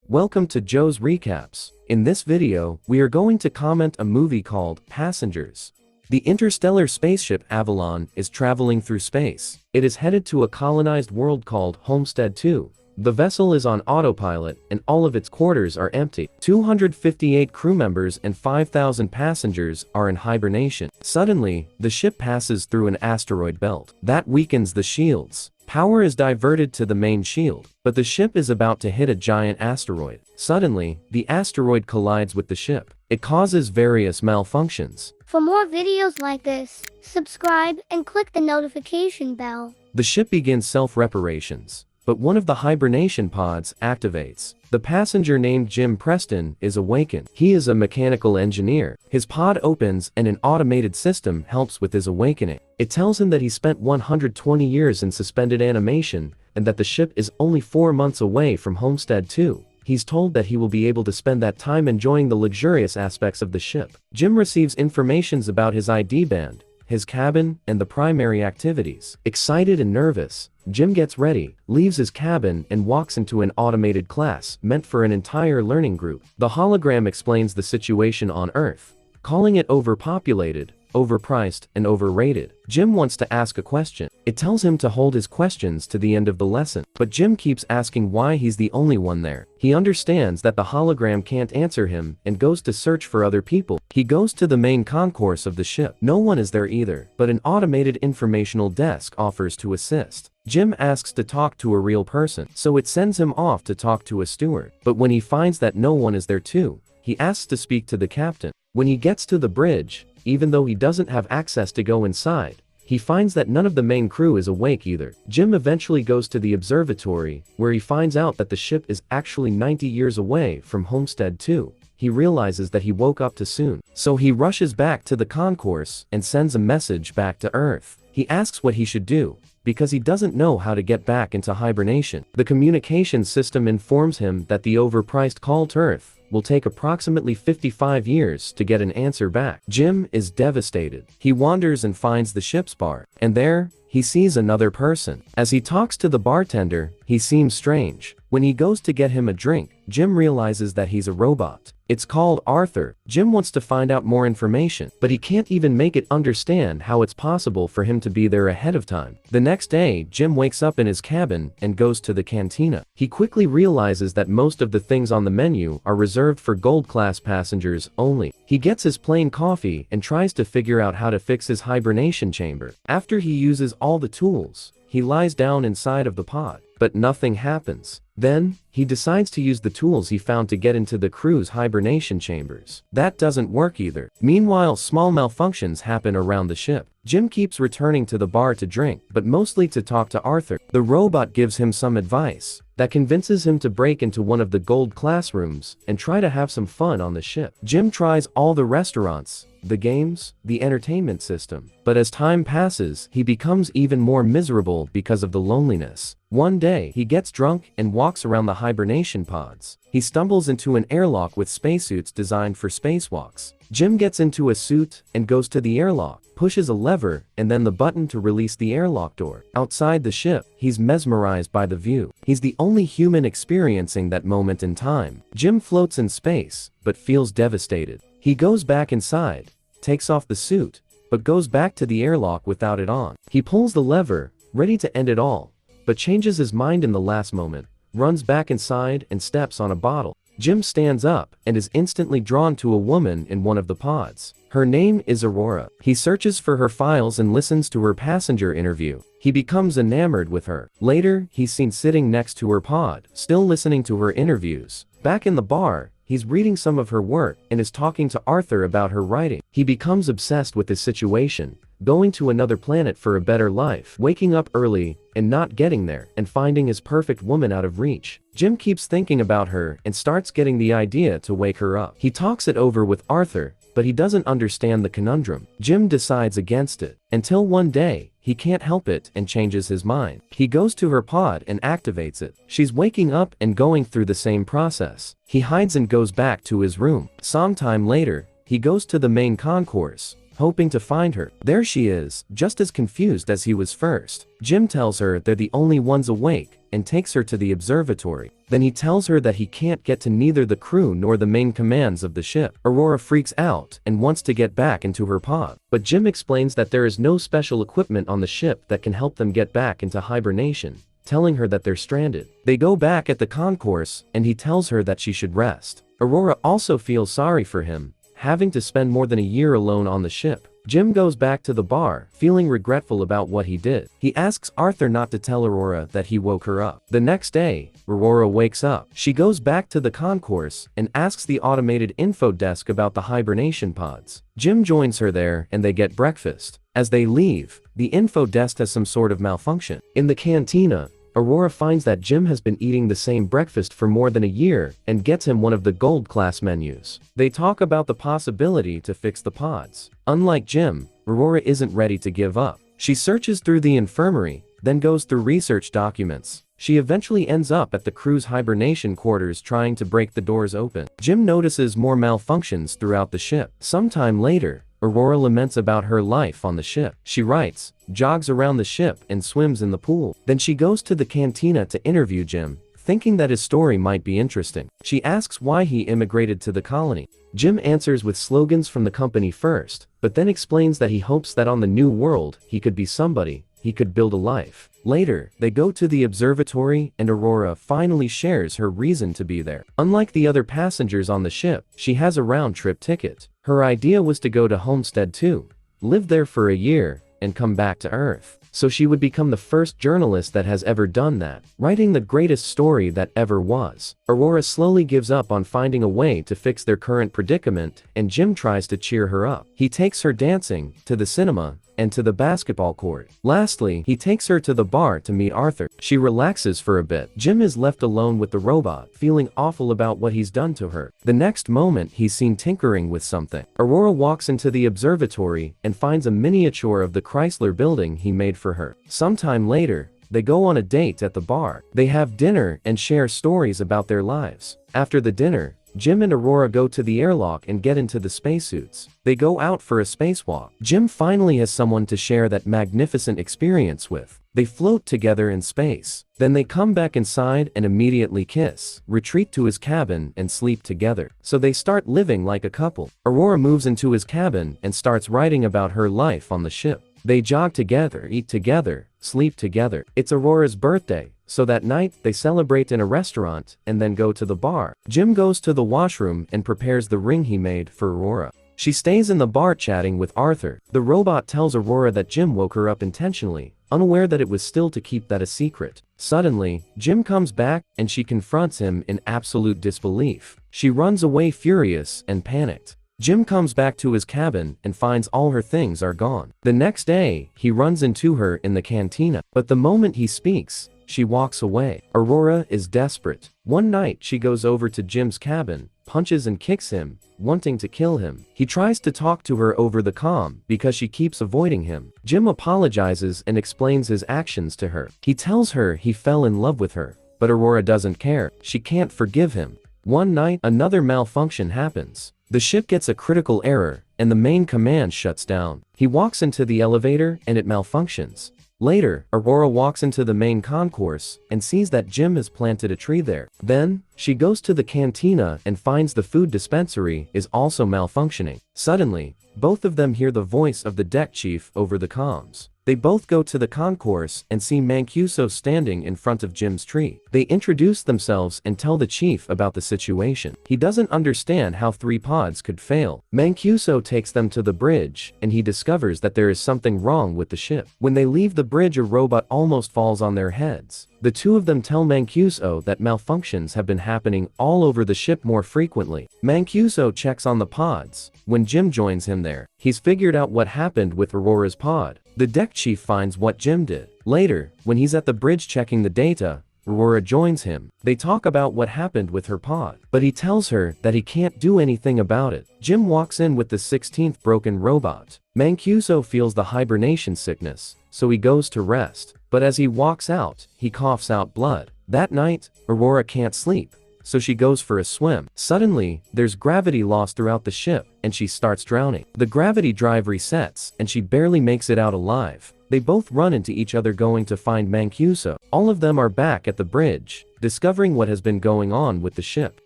Welcome to Joe's Recaps. In this video, we are going to comment a movie called Passengers. The interstellar spaceship Avalon is traveling through space. It is headed to a colonized world called Homestead 2. The vessel is on autopilot and all of its quarters are empty. 258 crew members and 5,000 passengers are in hibernation. Suddenly, the ship passes through an asteroid belt. That weakens the shields. Power is diverted to the main shield, but the ship is about to hit a giant asteroid. Suddenly, the asteroid collides with the ship. It causes various malfunctions. For more videos like this, subscribe and click the notification bell. The ship begins self-reparations, but one of the hibernation pods activates. The passenger named Jim Preston is awakened. He is a mechanical engineer. His pod opens and an automated system helps with his awakening. It tells him that he spent 120 years in suspended animation and that the ship is only 4 months away from Homestead 2. He's told that he will be able to spend that time enjoying the luxurious aspects of the ship. Jim receives informations about his ID band, his cabin, and the primary activities. Excited and nervous, Jim gets ready, leaves his cabin, and walks into an automated class meant for an entire learning group. The hologram explains the situation on Earth, calling it overpopulated, overpriced, and overrated. Jim wants to ask a question. It tells him to hold his questions to the end of the lesson, but Jim keeps asking why he's the only one there. He understands that the hologram can't answer him and goes to search for other people. He goes to the main concourse of the ship. No one is there either, but an automated informational desk offers to assist. Jim asks to talk to a real person, so it sends him off to talk to a steward. But when he finds that no one is there too, he asks to speak to the captain. When he gets to the bridge, even though he doesn't have access to go inside, he finds that none of the main crew is awake either. Jim eventually goes to the observatory, where he finds out that the ship is actually 90 years away from Homestead 2. He realizes that he woke up too soon, so he rushes back to the concourse and sends a message back to Earth. He asks what he should do, because he doesn't know how to get back into hibernation. The communication system informs him that the overpriced call to Earth will take approximately 55 years to get an answer back. Jim is devastated. He wanders and finds the ship's bar, and there, he sees another person. As he talks to the bartender, he seems strange. When he goes to get him a drink, Jim realizes that he's a robot. It's called Arthur. Jim wants to find out more information, but he can't even make it understand how it's possible for him to be there ahead of time. The next day, Jim wakes up in his cabin and goes to the cantina. He quickly realizes that most of the things on the menu are reserved for gold-class passengers only. He gets his plain coffee and tries to figure out how to fix his hibernation chamber. After he uses all the tools, he lies down inside of the pod, but nothing happens. Then, he decides to use the tools he found to get into the crew's hibernation chambers. That doesn't work either. Meanwhile, small malfunctions happen around the ship. Jim keeps returning to the bar to drink, but mostly to talk to Arthur. The robot gives him some advice that convinces him to break into one of the gold classrooms and try to have some fun on the ship. Jim tries all the restaurants, the games, the entertainment system, but as time passes, he becomes even more miserable because of the loneliness. One day, he gets drunk and walks around the hibernation pods. He stumbles into an airlock with spacesuits designed for spacewalks. Jim gets into a suit and goes to the airlock, pushes a lever, and then the button to release the airlock door. Outside the ship, he's mesmerized by the view. He's the only human experiencing that moment in time. Jim floats in space, but feels devastated. He goes back inside, takes off the suit, but goes back to the airlock without it on. He pulls the lever, ready to end it all, but changes his mind in the last moment, runs back inside and steps on a bottle. Jim stands up and is instantly drawn to a woman in one of the pods. Her name is Aurora. He searches for her files and listens to her passenger interview. He becomes enamored with her. Later, he's seen sitting next to her pod, still listening to her interviews. Back in the bar, he's reading some of her work and is talking to Arthur about her writing. He becomes obsessed with his situation, going to another planet for a better life, waking up early and not getting there, and finding his perfect woman out of reach. Jim keeps thinking about her and starts getting the idea to wake her up. He talks it over with Arthur, but he doesn't understand the conundrum. Jim decides against it, until one day, he can't help it and changes his mind. He goes to her pod and activates it. She's waking up and going through the same process. He hides and goes back to his room. Sometime later, he goes to the main concourse, hoping to find her. There she is, just as confused as he was first. Jim tells her they're the only ones awake, and takes her to the observatory. Then he tells her that he can't get to neither the crew nor the main commands of the ship. Aurora freaks out and wants to get back into her pod. But Jim explains that there is no special equipment on the ship that can help them get back into hibernation, telling her that they're stranded. They go back at the concourse, and he tells her that she should rest. Aurora also feels sorry for him, having to spend more than a year alone on the ship. Jim goes back to the bar, feeling regretful about what he did. He asks Arthur not to tell Aurora that he woke her up. The next day, Aurora wakes up. She goes back to the concourse and asks the automated info desk about the hibernation pods. Jim joins her there and they get breakfast. As they leave, the info desk has some sort of malfunction. In the cantina, Aurora finds that Jim has been eating the same breakfast for more than a year and gets him one of the gold class menus. They talk about the possibility to fix the pods. Unlike Jim, Aurora isn't ready to give up. She searches through the infirmary, then goes through research documents. She eventually ends up at the crew's hibernation quarters trying to break the doors open. Jim notices more malfunctions throughout the ship. Sometime later, Aurora laments about her life on the ship. She writes, jogs around the ship and swims in the pool. Then she goes to the cantina to interview Jim, thinking that his story might be interesting. She asks why he immigrated to the colony. Jim answers with slogans from the company first, but then explains that he hopes that on the new world, he could be somebody, he could build a life. Later, they go to the observatory and Aurora finally shares her reason to be there. Unlike the other passengers on the ship, she has a round-trip ticket. Her idea was to go to Homestead 2, live there for a year, and come back to Earth. So she would become the first journalist that has ever done that, writing the greatest story that ever was. Aurora slowly gives up on finding a way to fix their current predicament, and Jim tries to cheer her up. He takes her dancing, to the cinema, and to the basketball court. Lastly, he takes her to the bar to meet Arthur. She relaxes for a bit. Jim is left alone with the robot, feeling awful about what he's done to her. The next moment, he's seen tinkering with something. Aurora walks into the observatory and finds a miniature of the Chrysler building he made for her. Sometime later, they go on a date at the bar. They have dinner and share stories about their lives. After the dinner, Jim and Aurora go to the airlock and get into the spacesuits. They go out for a spacewalk. Jim finally has someone to share that magnificent experience with. They float together in space. Then they come back inside and immediately kiss, retreat to his cabin and sleep together. So they start living like a couple. Aurora moves into his cabin and starts writing about her life on the ship. They jog together, eat together, sleep together. It's Aurora's birthday, so that night they celebrate in a restaurant and then go to the bar. Jim goes to the washroom and prepares the ring he made for Aurora. She stays in the bar chatting with Arthur. The robot tells Aurora that Jim woke her up intentionally, unaware that it was still to keep that a secret. Suddenly, Jim comes back and she confronts him in absolute disbelief. She runs away furious and panicked. Jim comes back to his cabin and finds all her things are gone. The next day, he runs into her in the cantina, but the moment he speaks, she walks away. Aurora is desperate. One night, she goes over to Jim's cabin, punches and kicks him, wanting to kill him. He tries to talk to her over the comm because she keeps avoiding him. Jim apologizes and explains his actions to her. He tells her he fell in love with her, but Aurora doesn't care. She can't forgive him. One night, another malfunction happens. The ship gets a critical error, and the main command shuts down. He walks into the elevator, and it malfunctions. Later, Aurora walks into the main concourse, and sees that Jim has planted a tree there. Then, she goes to the cantina and finds the food dispensary is also malfunctioning. Suddenly, both of them hear the voice of the deck chief over the comms. They both go to the concourse and see Mancuso standing in front of Jim's tree. They introduce themselves and tell the chief about the situation. He doesn't understand how 3 pods could fail. Mancuso takes them to the bridge, and he discovers that there is something wrong with the ship. When they leave the bridge, a robot almost falls on their heads. The two of them tell Mancuso that malfunctions have been happening all over the ship more frequently. Mancuso checks on the pods. When Jim joins him there, he's figured out what happened with Aurora's pod. The deck chief finds what Jim did. Later, when he's at the bridge checking the data, Aurora joins him. They talk about what happened with her pod, but he tells her that he can't do anything about it. Jim walks in with the 16th broken robot. Mancuso feels the hibernation sickness, so he goes to rest. But as he walks out, he coughs out blood. That night, Aurora can't sleep, so she goes for a swim. Suddenly, there's gravity loss throughout the ship, and she starts drowning. The gravity drive resets, and she barely makes it out alive. They both run into each other going to find Mancuso. All of them are back at the bridge, discovering what has been going on with the ship.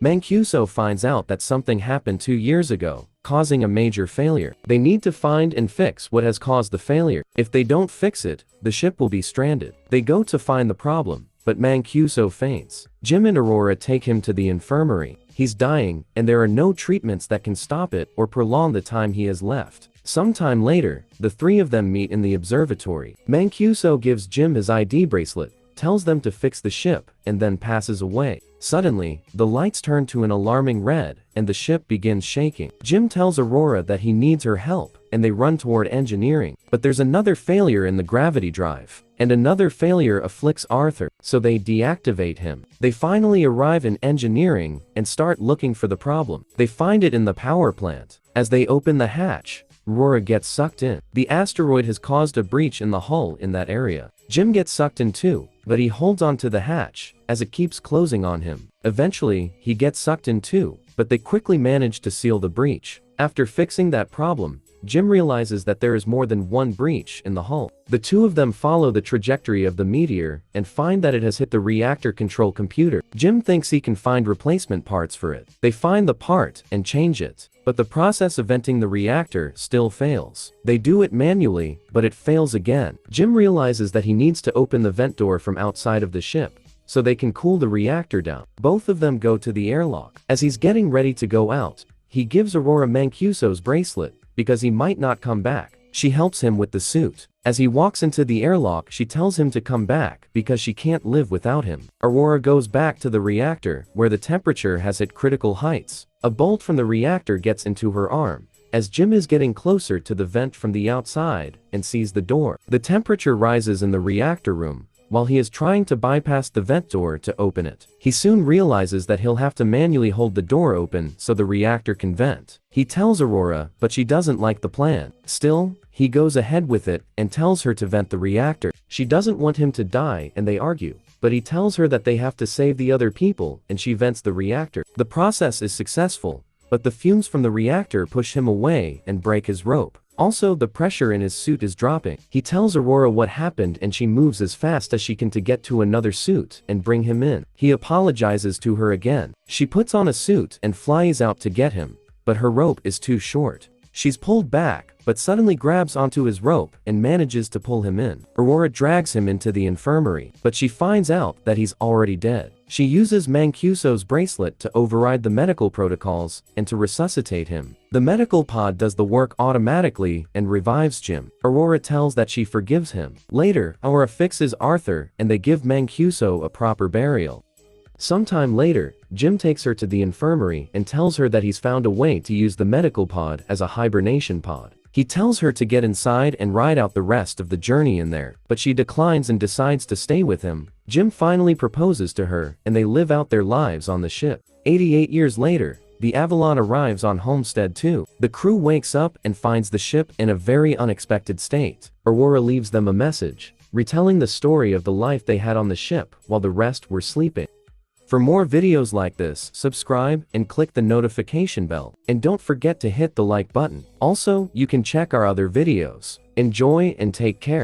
Mancuso finds out that something happened 2 years ago, causing a major failure. They need to find and fix what has caused the failure. If they don't fix it, the ship will be stranded. They go to find the problem, but Mancuso faints. Jim and Aurora take him to the infirmary. He's dying, and there are no treatments that can stop it or prolong the time he has left. Sometime later, the three of them meet in the observatory. Mancuso gives Jim his ID bracelet, tells them to fix the ship, and then passes away. Suddenly, the lights turn to an alarming red, and the ship begins shaking. Jim tells Aurora that he needs her help, and they run toward engineering. But there's another failure in the gravity drive, and another failure afflicts Arthur, so they deactivate him. They finally arrive in engineering and start looking for the problem. They find it in the power plant. As they open the hatch, Aurora gets sucked in. The asteroid has caused a breach in the hull in that area. Jim gets sucked in too, but he holds onto the hatch, as it keeps closing on him. Eventually, he gets sucked in too, but they quickly manage to seal the breach. After fixing that problem, Jim realizes that there is more than one breach in the hull. The two of them follow the trajectory of the meteor and find that it has hit the reactor control computer. Jim thinks he can find replacement parts for it. They find the part and change it, but the process of venting the reactor still fails. They do it manually, but it fails again. Jim realizes that he needs to open the vent door from outside of the ship, so they can cool the reactor down. Both of them go to the airlock. As he's getting ready to go out, he gives Aurora Mancuso's bracelet, because he might not come back. She helps him with the suit. As he walks into the airlock, she tells him to come back because she can't live without him. Aurora goes back to the reactor, where the temperature has hit critical heights. A bolt from the reactor gets into her arm, as Jim is getting closer to the vent from the outside and sees the door. The temperature rises in the reactor room, while he is trying to bypass the vent door to open it. He soon realizes that he'll have to manually hold the door open so the reactor can vent. He tells Aurora, but she doesn't like the plan. Still, he goes ahead with it and tells her to vent the reactor. She doesn't want him to die and they argue, but he tells her that they have to save the other people and she vents the reactor. The process is successful, but the fumes from the reactor push him away and break his rope. Also, the pressure in his suit is dropping. He tells Aurora what happened and she moves as fast as she can to get to another suit and bring him in. He apologizes to her again. She puts on a suit and flies out to get him, but her rope is too short. She's pulled back, but suddenly grabs onto his rope and manages to pull him in. Aurora drags him into the infirmary, but she finds out that he's already dead. She uses Mancuso's bracelet to override the medical protocols and to resuscitate him. The medical pod does the work automatically and revives Jim. Aurora tells that she forgives him. Later, Aurora fixes Arthur and they give Mancuso a proper burial. Sometime later, Jim takes her to the infirmary and tells her that he's found a way to use the medical pod as a hibernation pod. He tells her to get inside and ride out the rest of the journey in there, but she declines and decides to stay with him. Jim finally proposes to her, and they live out their lives on the ship. 88 years later, the Avalon arrives on Homestead 2. The crew wakes up and finds the ship in a very unexpected state. Aurora leaves them a message, retelling the story of the life they had on the ship while the rest were sleeping. For more videos like this, subscribe and click the notification bell. And don't forget to hit the like button. Also, you can check our other videos. Enjoy and take care.